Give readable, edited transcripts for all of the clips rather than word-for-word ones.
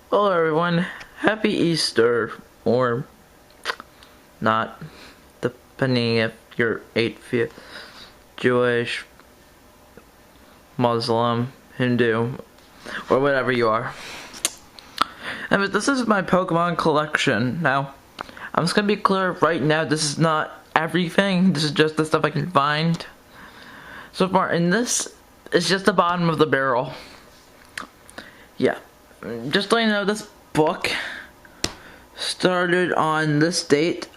Hello everyone, happy Easter, or not, depending if you're atheist, Jewish, Muslim, Hindu, or whatever you are. Anyways, this is my Pokemon collection. Now, I'm just gonna be clear right now, this is not everything, this is just the stuff I can find so far, and this is just the bottom of the barrel. Yeah. Just letting you know, this book started on this date,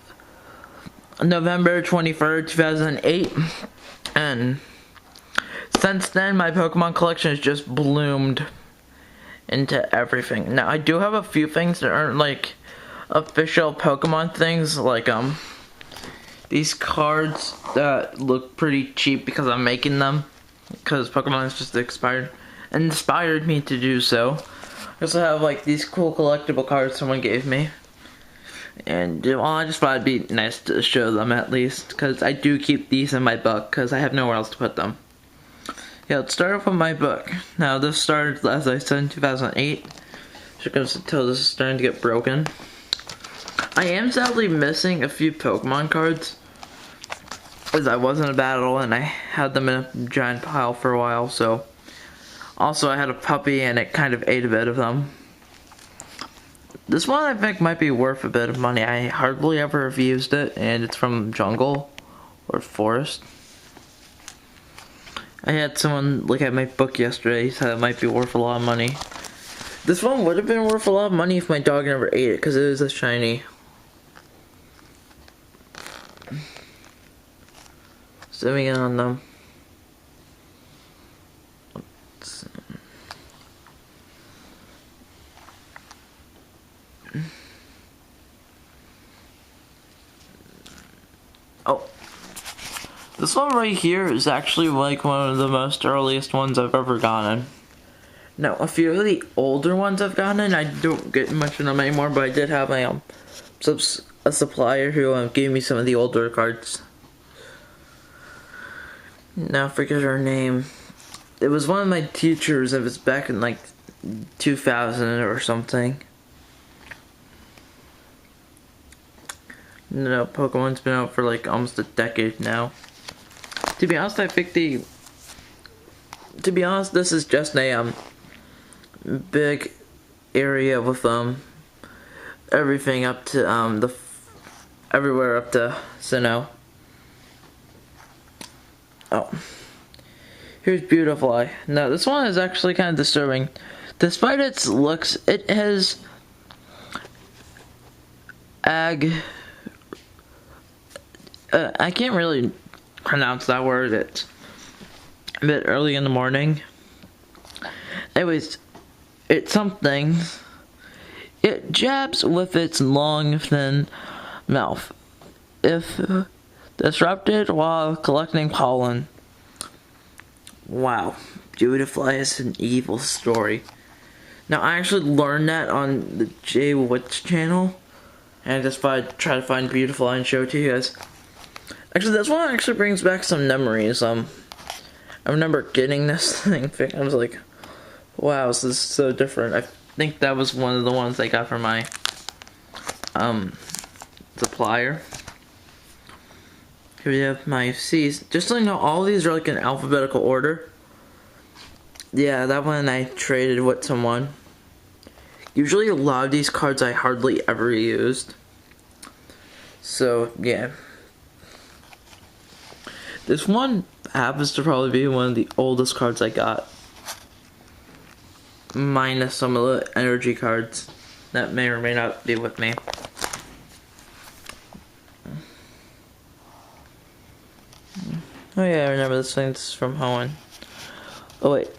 November 23rd, 2008, and since then my Pokemon collection has just bloomed into everything. Now I do have a few things that aren't like official Pokemon things, like these cards that look pretty cheap because I'm making them, because Pokemon is just inspired me to do so. I also have like these cool collectible cards someone gave me, and well, I just thought it'd be nice to show them at least, because I do keep these in my book because I have nowhere else to put them. Yeah, let's start off with my book. Now this started, as I said, in 2008, so it goes until this is starting to get broken. I am sadly missing a few Pokemon cards, as I was in a battle and I had them in a giant pile for a while, so. Also, I had a puppy and it kind of ate a bit of them. This one I think might be worth a bit of money. I hardly ever have used it, and it's from Jungle or Forest. I had someone look at my book yesterday, said it might be worth a lot of money. This one would have been worth a lot of money if my dog never ate it, because it is a shiny. Zooming in on them. Oh, this one right here is actually like one of the most earliest ones I've ever gotten. Now, a few of the older ones I've gotten, I don't get much of them anymore, but I did have a supplier who gave me some of the older cards. Now, I forget her name. It was one of my teachers. It was back in like 2000 or something. No, Pokemon's been out for like almost a decade now. To be honest, I think this is just a big area with everything up to everywhere up to Sinnoh. Oh, here's Beautifly. Now this one is actually kind of disturbing. Despite its looks, it has I can't really pronounce that word. It's a bit early in the morning. Anyways, it's something. It jabs with its long, thin mouth. If disrupted while collecting pollen. Wow, Beautifly is an evil story. Now, I actually learned that on the Jay Woods channel, and I just thought I'd try to find Beautifly and show it to you guys. Actually, this one actually brings back some memories. I remember getting this thing. I was like, wow, this is so different. I think that was one of the ones I got from my supplier. Here we have my C's. Just so you know, all these are like in alphabetical order. Yeah, that one I traded with someone. Usually a lot of these cards I hardly ever used. So, yeah. This one happens to probably be one of the oldest cards I got. Minus some of the energy cards that may or may not be with me. Oh yeah, I remember this thing. This is from Hoenn. Oh wait.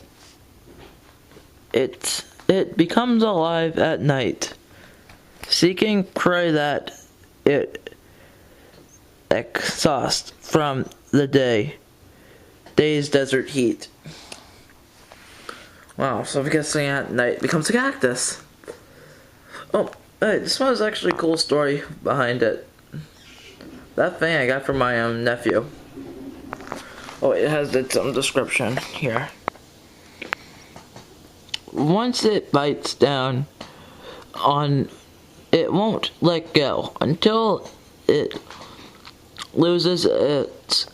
It becomes alive at night, seeking prey that it exhausts from the day's desert heat. Wow, so I'm guessing at night it becomes a cactus. Oh, hey, this one is actually a cool story behind it. That thing I got from my nephew. Oh, it has its own description here. Once it bites down on. It won't let go until it loses its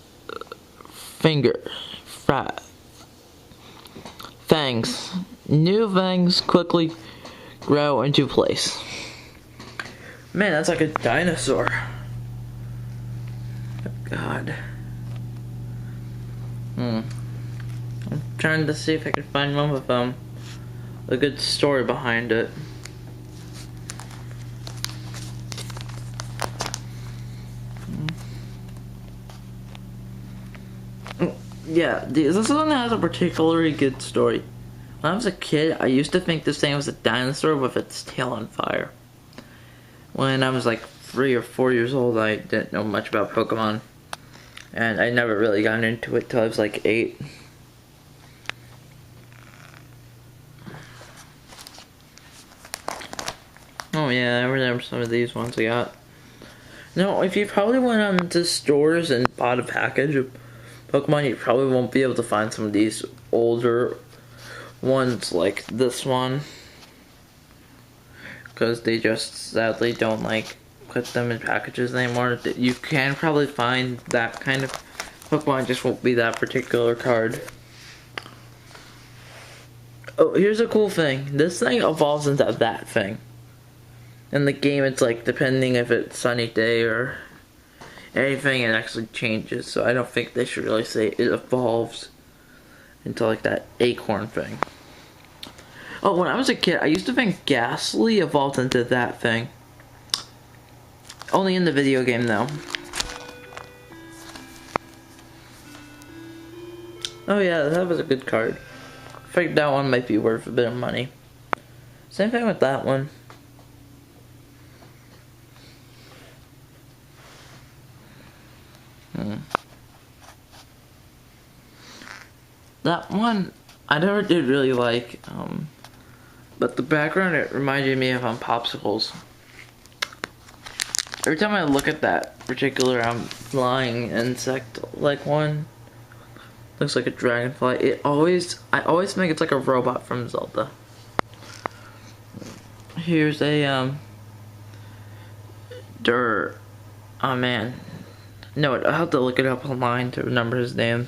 finger fangs. New fangs quickly grow into place. Man, that's like a dinosaur. God. I'm trying to see if I can find one with a good story behind it. Yeah, this one has a particularly good story. When I was a kid, I used to think this thing was a dinosaur with its tail on fire. When I was like 3 or 4 years old, I didn't know much about Pokemon. And I never really got into it till I was like 8. Oh yeah, I remember some of these ones I got. No, if you probably went on to stores and bought a package of Pokemon, you probably won't be able to find some of these older ones like this one. Because they just sadly don't like put them in packages anymore. You can probably find that kind of Pokemon, just won't be that particular card. Oh, here's a cool thing. This thing evolves into that thing. In the game, it's like, depending if it's sunny day or anything, it actually changes. So I don't think they should really say it evolves into like that acorn thing. Oh, when I was a kid, I used to think Ghastly evolved into that thing. Only in the video game, though. Oh yeah, that was a good card. I think that one might be worth a bit of money. Same thing with that one. That one, I never did really like, but the background, it reminded me of Popsicles. Every time I look at that particular flying insect like one, looks like a dragonfly, I always think it's like a robot from Zelda. Here's a, oh man. No, I'll have to look it up online to remember his name.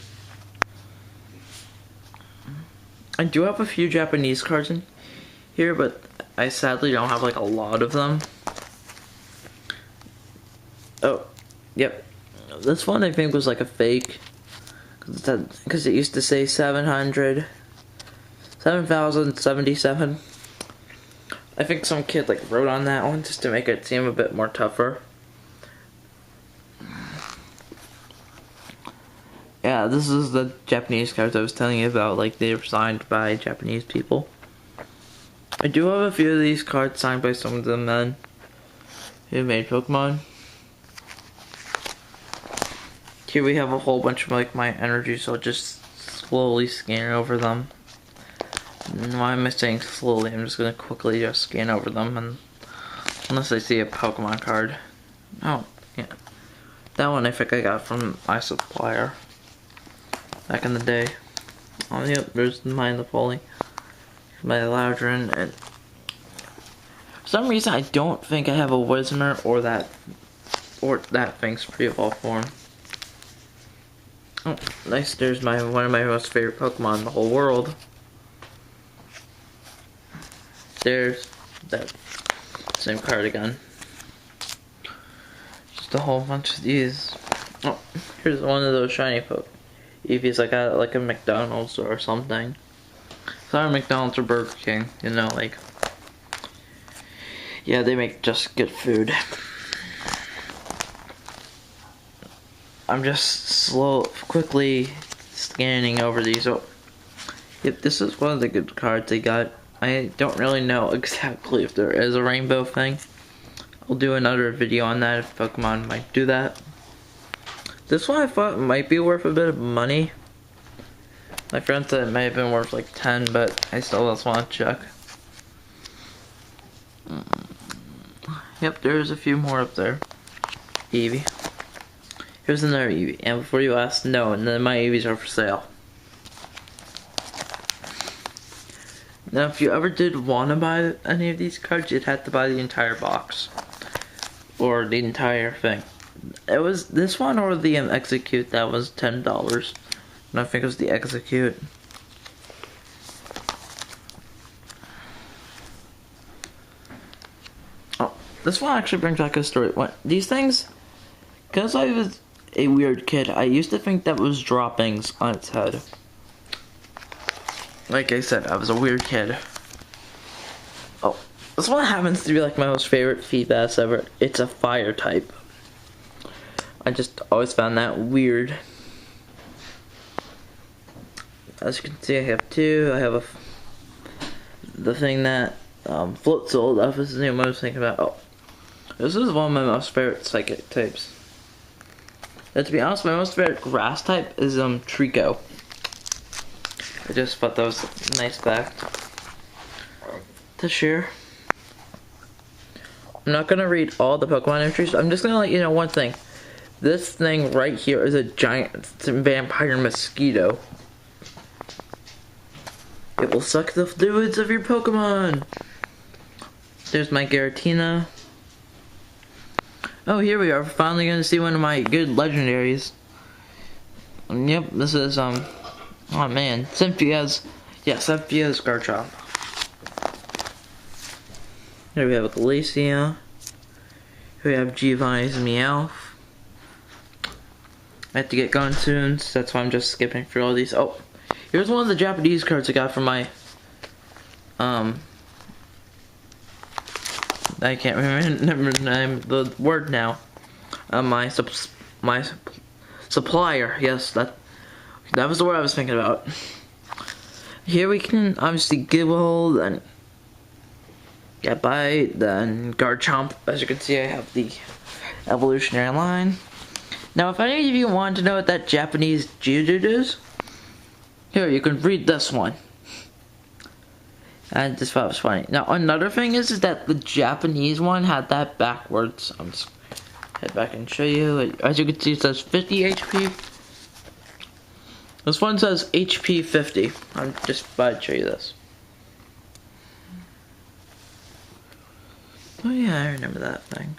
I do have a few Japanese cards in here, but I sadly don't have like a lot of them. Oh, yep. This one I think was like a fake. Because it used to say 7,077. I think some kid like wrote on that one just to make it seem a bit more tougher. Yeah, this is the Japanese cards I was telling you about, like they were signed by Japanese people. I do have a few of these cards signed by some of the men who made Pokemon. Here we have a whole bunch of like my energy, so I'll just slowly scan over them. And why am I saying slowly? I'm just gonna quickly just scan over them, and unless I see a Pokemon card. Oh, yeah. That one I think I got from my supplier back in the day. Oh yep, there's Mind the Folly by Loudron, and for some reason I don't think I have a Whismur or that thing's pre-evolved form. Oh, nice, there's one of my most favorite Pokemon in the whole world. There's that same card again. Just a whole bunch of these. Oh, here's one of those shiny Eevees I got at like a McDonald's or something. Sorry, McDonald's or Burger King, you know, like, yeah, they make just good food. I'm just quickly scanning over these. Oh, yep, this is one of the good cards they got. I don't really know exactly if there is a rainbow thing. I'll do another video on that if Pokemon might do that. This one I thought might be worth a bit of money. My friend said it may have been worth like 10, but I still just want to check. Yep, there's a few more up there. Eevee. Here's another Eevee. And before you ask, no, none of my Eevees are for sale. Now, if you ever did want to buy any of these cards, you'd have to buy the entire box. Or the entire thing. It was this one or the Execute that was $10. And I think it was the Execute. Oh, this one actually brings back a story. These things, because I was a weird kid, I used to think that was droppings on its head. Like I said, I was a weird kid. Oh, this one happens to be like my most favorite Feebas ever. It's a fire type. I just always found that weird. As you can see, I have two. I have the thing that floats old up. This is the name I was thinking about. Oh, this is one of my most favorite psychic types. And to be honest, my most favorite grass type is Trico. I just thought that was a nice fact to share. I'm not gonna read all the Pokemon entries. I'm just gonna let you know one thing. This thing right here is a giant vampire mosquito. It will suck the fluids of your Pokemon. There's my Giratina. Oh, here we are. We're finally gonna see one of my good legendaries. Yep, this is oh man, Cynthia's Garchomp. Here we have a Glacia. Here we have Giovanni's Meowth. I have to get going soon, so that's why I'm just skipping through all these. Oh, here's one of the Japanese cards I got from my I can't remember the name, the word now. My supplier. Yes, that was the word I was thinking about. Here we can obviously Gible, then Gabite, then Garchomp. As you can see, I have the evolutionary line. Now, if any of you want to know what that Japanese Geodude is, here, you can read this one. I just thought it was funny. Now, another thing is that the Japanese one had that backwards. I'm just head back and show you. As you can see, it says 50 HP. This one says HP 50. I'm just about to show you this. Oh yeah, I remember that thing.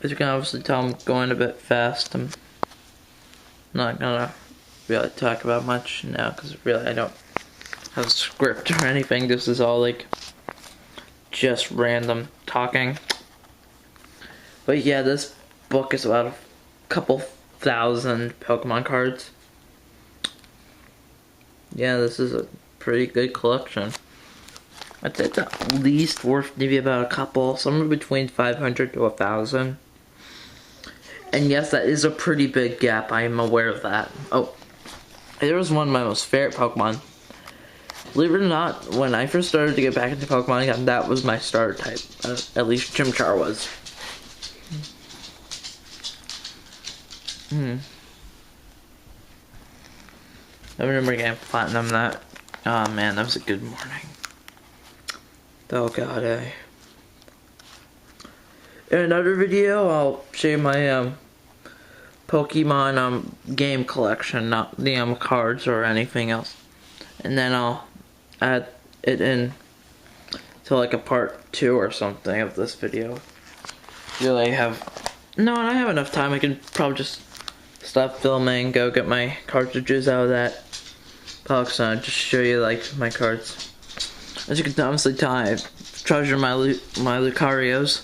As you can obviously tell, I'm going a bit fast. I'm not gonna really talk about much now because really I don't have a script or anything. This is all like just random talking. But yeah, this book is about a couple thousand Pokemon cards. Yeah, this is a pretty good collection. I'd say it's at least worth maybe about a couple, somewhere between 500 to 1,000. And yes, that is a pretty big gap. I am aware of that. Oh, there was one of my most favorite Pokemon. Believe it or not, when I first started to get back into Pokemon again, that was my starter type. At least Chimchar was. I remember getting Platinum that. Oh man, that was a good morning. Oh god, In another video, I'll show you my Pokemon game collection, not the cards or anything else. And then I'll add it in to like a part 2 or something of this video. Really no, and I have enough time. I can probably just stop filming, go get my cartridges out of that box, and I'll just show you like my cards. As you can obviously tell, I treasure my Lucarios.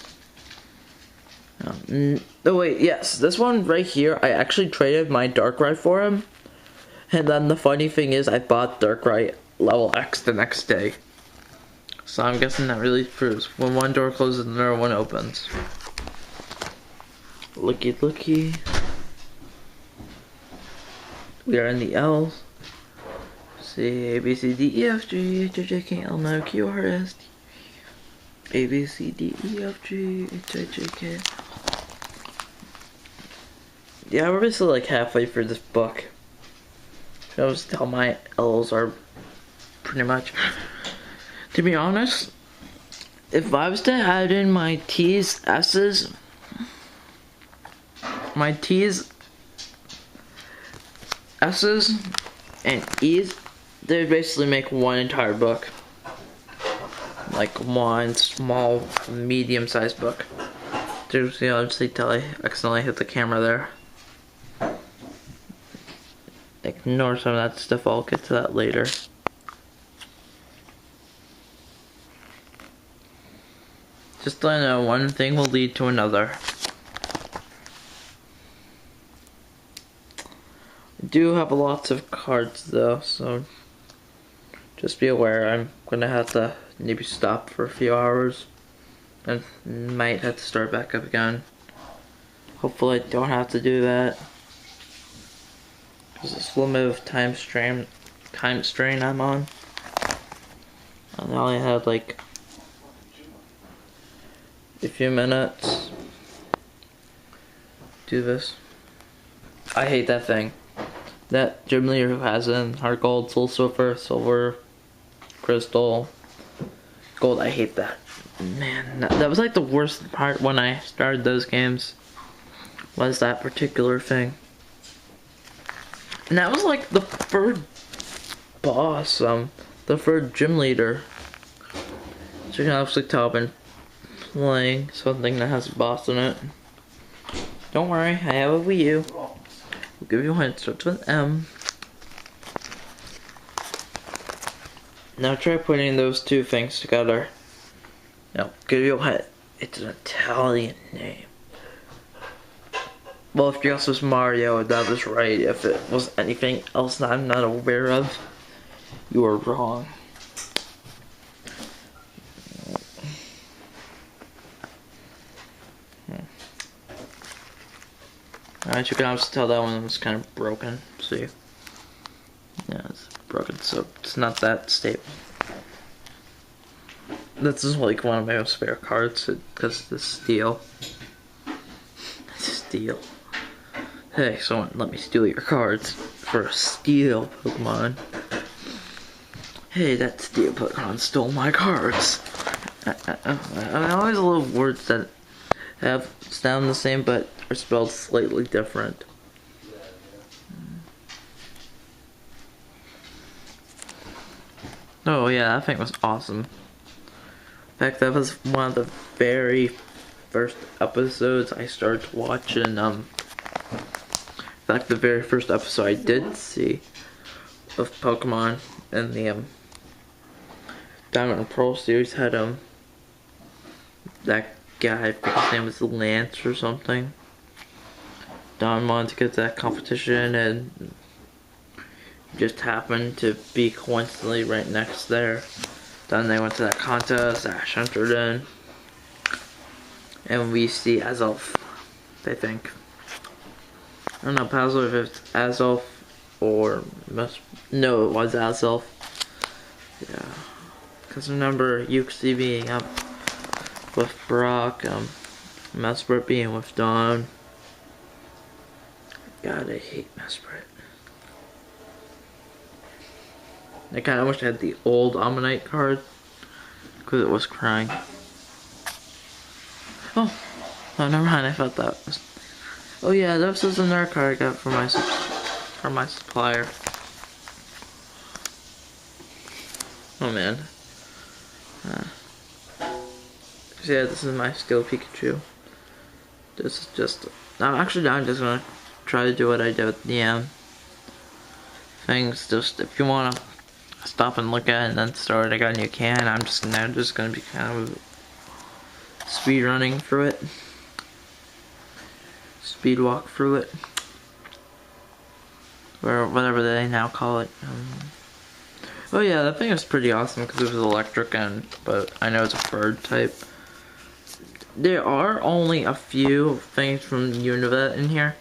Oh wait, yes, this one right here, I actually traded my Darkrai for him. And then the funny thing is, I bought Darkrai level X the next day. So I'm guessing that really proves when one door closes, another one opens. Looky. We are in the L's. C, A, B, C, D, E, F, G, H, I, J, K, L, M, N, O, Q, R, S, T, A, B, C, D, E, F, G, H, I, J, K. Yeah, we're basically like halfway through this book. I was tell my L's are pretty much. To be honest, If I was to add in my T's, S's, my T's, S's, and E's, they basically make one entire book. Like one small, medium-sized book. Just, you know, just until I accidentally hit the camera there. Ignore some of that stuff, I'll get to that later. Just let you know, one thing will lead to another. I do have lots of cards though, so just be aware I'm gonna have to maybe stop for a few hours and might have to start back up again. Hopefully I don't have to do that. Because this limited time strain I'm on. And I only had like a few minutes do this. I hate that thing. That Gym Leader has in Heart Gold, Soul Silver, Crystal, Gold. I hate that. Man, that was like the worst part when I started those games. Was that particular thing. And that was like the third boss, the third Gym Leader. So you can obviously tell I've been playing something that has a boss in it. Don't worry, I have a Wii U. I'll give you a hint, it starts with M. Now try putting those two things together. Now, give you a hint, it's an Italian name. Well, if your guess was Mario, that was right. If it was anything else that I'm not aware of, you are wrong. Alright, you can also tell that one was kind of broken. See? Yeah, it's broken, so it's not that stable. This is like one of my most favorite cards because of the steel. Steel. Hey, someone let me steal your cards for a steel Pokemon. Hey, that steel Pokemon stole my cards. I always love words that sound the same but are spelled slightly different. Oh yeah, that thing was awesome. In fact, that was one of the very first episodes I started watching. In fact, the very first episode I did see of Pokemon in the Diamond and Pearl series had that guy, I think his name was Lance or something. Don wanted to get that competition and just happened to be coincidentally right next there. Then they went to that contest, Ash entered in, and we see Azelf, I think. I don't know, Puzzle if it's Azelf or no, it was Azelf. Yeah, because remember Uxie being up with Brock, Mesprit being with Dawn. God, I hate Mesprit. I kind of wish I had the old Ammonite card because it was crying. Oh, never mind. I thought that was. Oh yeah, this was another card I got from my supplier. Oh man. Yeah, this is my skill Pikachu. This is just. I'm just gonna try to do what I did with the things. Just if you wanna stop and look at it and then start again, you can. I'm just gonna be kind of speed running through it. Speed walk through it. Or whatever they now call it. Oh yeah, that thing was pretty awesome because it was electric but I know it's a bird type. There are only a few things from Univette in here.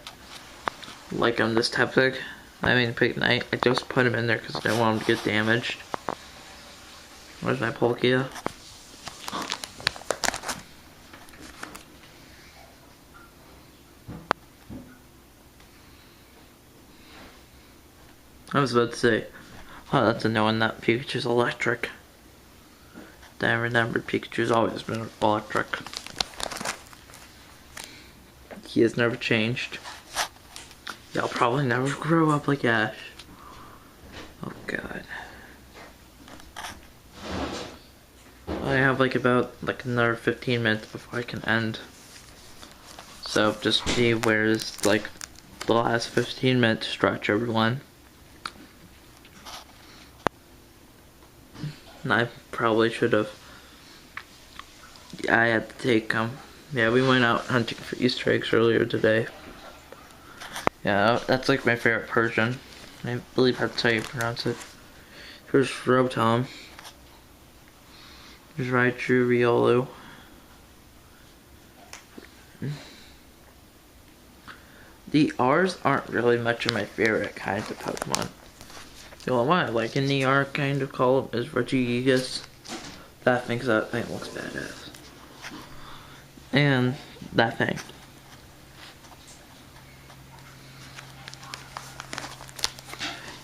Like this Tepig. Pignite. I just put him in there because I didn't want him to get damaged. Where's my Palkia? I was about to say, oh, that's annoying that Pikachu's electric. then I remembered Pikachu's always been electric. He has never changed. He'll probably never grow up like Ash. Oh god. I have about another 15 minutes before I can end. So just see where's the last 15 minute stretch, everyone. I probably should have. I had to take yeah, we went out hunting for Easter eggs earlier today. Yeah, that's my favorite Persian. I believe that's how you pronounce it. Here's Rotom. Here's Raichu, Riolu. The R's aren't really much of my favorite kinds of Pokemon. The only one I like in the R kind of column is Regigigas. That thing looks badass. And that thing.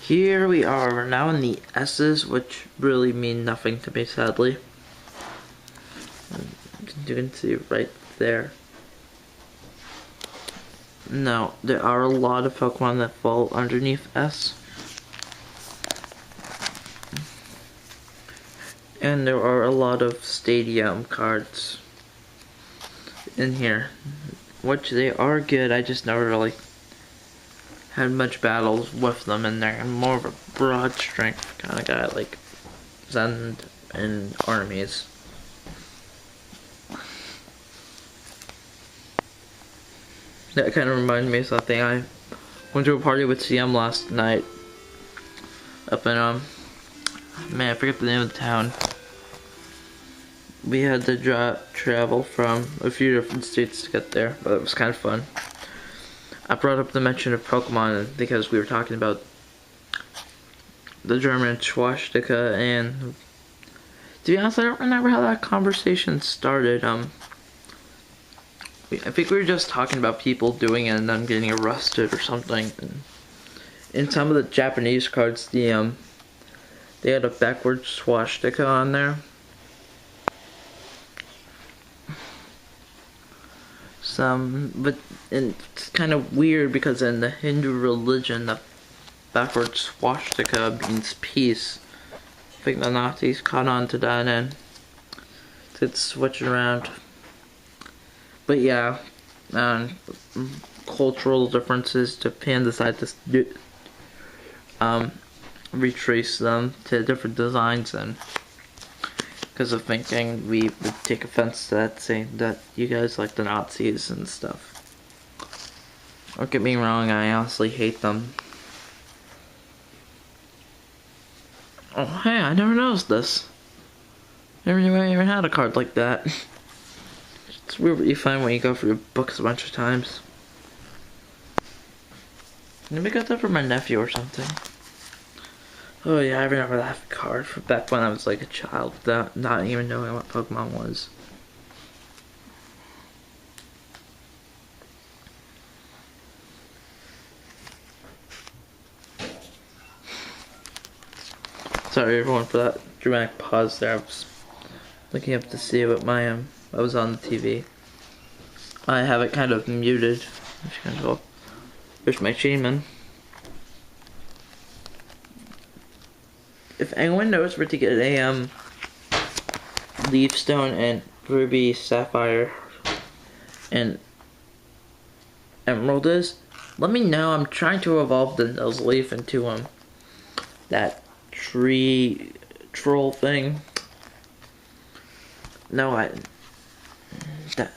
Here we are, we're now in the S's, which really mean nothing to me, sadly. You can see right there. No, there are a lot of Pokemon that fall underneath S. And there are a lot of Stadium cards in here, which they are good. I just never really had much battles with them in there. I'm more of a broad strength kind of guy, like Zen and Armies. That kind of reminded me of something. I went to a party with CM last night up in man, I forget the name of the town. We had to travel from a few different states to get there, but it was kind of fun. I brought up the mention of Pokemon because we were talking about the German swastika, and to be honest, I don't remember how that conversation started. I think we were just talking about people doing it and then getting arrested or something. And in some of the Japanese cards, they had a backwards swastika on there. But it's kind of weird because in the Hindu religion, the backwards swastika means peace. I think the Nazis caught on to that and it's switching around. But yeah, cultural differences. Japan decided to retrace them to different designs, and because of thinking we would take offense to that, saying that you guys like the Nazis and stuff. Don't get me wrong, I honestly hate them. Oh hey, I never noticed this. Never even had a card like that. It's weird what you find when you go through your books a bunch of times. Maybe I got that for my nephew or something. Oh yeah, I remember that card from back when I was like a child, without not even knowing what Pokemon was. Sorry everyone for that dramatic pause there. I was looking up to see what I was on the TV. I have it kind of muted. There's my Shaman. If anyone knows where to get a Leaf Stone and Ruby, Sapphire, and Emerald is, let me know. I'm trying to evolve the Nuzleaf into that tree troll thing. No,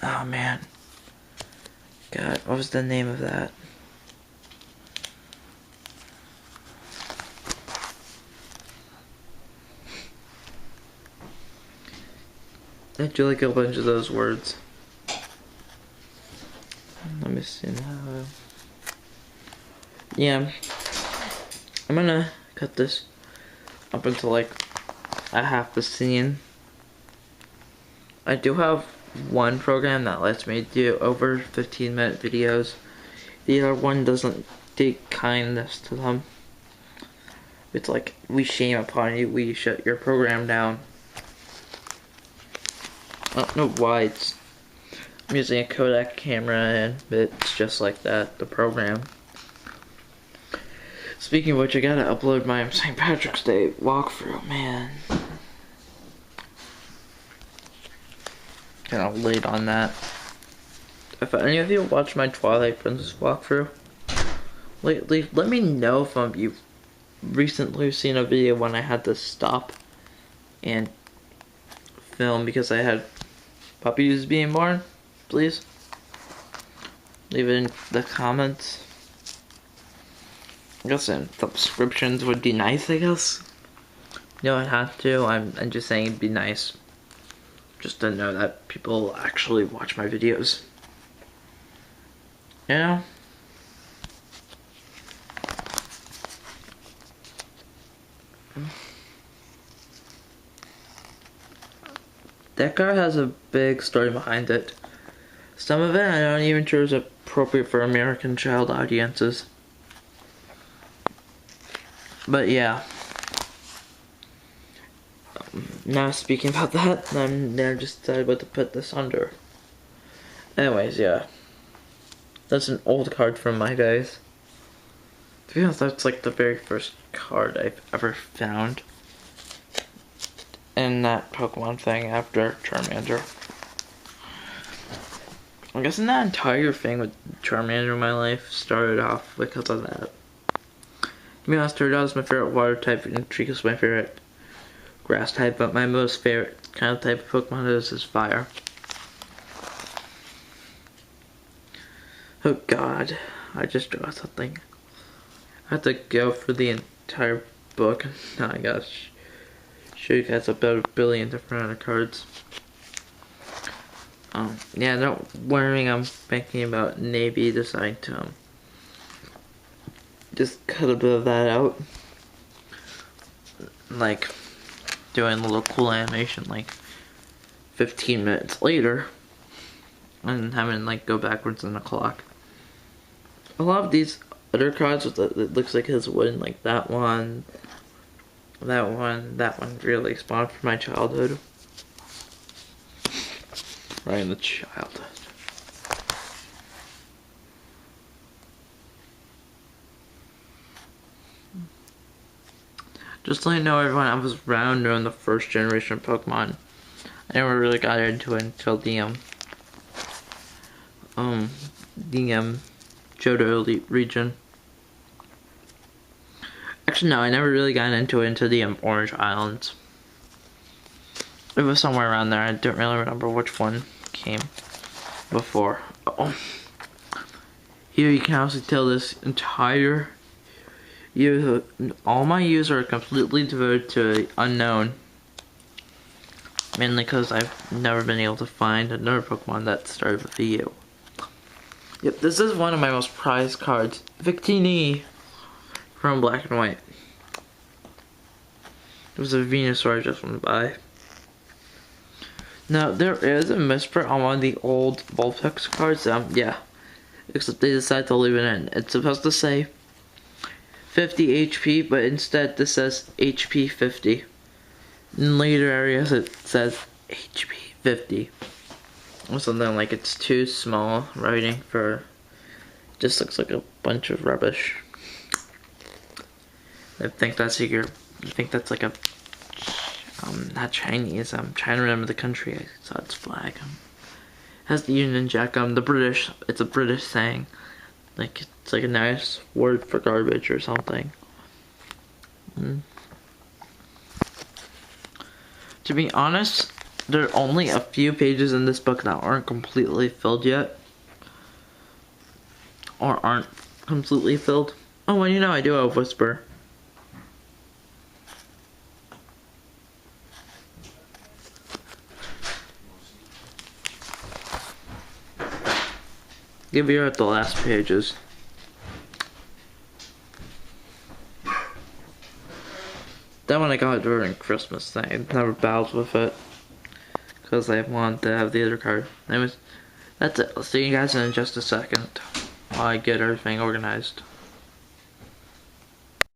oh man. God, what was the name of that? I do like a bunch of those words. Let me see now. Yeah. I'm gonna cut this up into like a half the scene. I do have one program that lets me do over 15-minute videos. The other one doesn't take kindness to them. It's like, we shame upon you, we shut your program down. I don't know why I'm using a Kodak camera and it's just like that, the program. Speaking of which, I gotta upload my St. Patrick's Day walkthrough, man. Kinda late on that. If any of you watch my Twilight Princess walkthrough lately, let me know if you've recently seen a video when I had to stop and film because I had puppies being born. Please leave it in the comments. I guess subscriptions would be nice, I guess. You don't have to. I'm just saying it'd be nice just to know that people actually watch my videos. You know? That card has a big story behind it. Some of it I don't even sure is appropriate for American child audiences. But yeah. Now speaking about that, I'm just decided what to put this under. Anyways, yeah. That's an old card from my days. To be honest, that's like the very first card I've ever found in that Pokemon thing after Charmander. I'm guessing that entire thing with Charmander in my life started off because of that. To be honest, Turtle is my favorite water type and Treecko is my favorite grass type, but my most favorite kind of type of Pokemon is fire. Oh god, I just drew something. I have to go for the entire book. Now I gotta show you guys about a billion different other cards. Yeah, don't worry, I'm thinking about maybe deciding to just cut a bit of that out. Like doing a little cool animation like 15 minutes later and having like go backwards in the clock. A lot of these other cards with it looks like his wooden, like that one really spawned from my childhood. Right in the childhood. Just to let you know, everyone, I was around during the first generation of Pokemon. I never really got into it until the Johto Elite region. Actually, no, I never really got into it until the Orange Islands. It was somewhere around there. I don't really remember which one came before. Oh. Here you can also tell this entire all my views are completely devoted to unknown. Mainly because I've never been able to find another Pokemon that started with a U. Yep, this is one of my most prized cards. Victini from Black and White. It was a Venusaur I just went by. Now, there is a misprint on one of the old Vulpix cards. Yeah. Except they decided to leave it in. It's supposed to say 50 HP, but instead this says HP 50. In later areas it says HP 50. Or something like it's too small writing for. Just looks like a bunch of rubbish. I think that's like a not Chinese. I'm trying to remember the country. I saw its flag. Has the Union Jack. The British. It's a British saying. Like it's like a nice word for garbage or something. To be honest, there are only a few pages in this book that aren't completely filled yet. Or aren't completely filled. Oh, well, you know, I do have Whisper. Give you at the last pages. That one I got during Christmas thing. I never battled with it. Because I wanted to have the other card. Anyways, that's it. I'll see you guys in just a second while I get everything organized.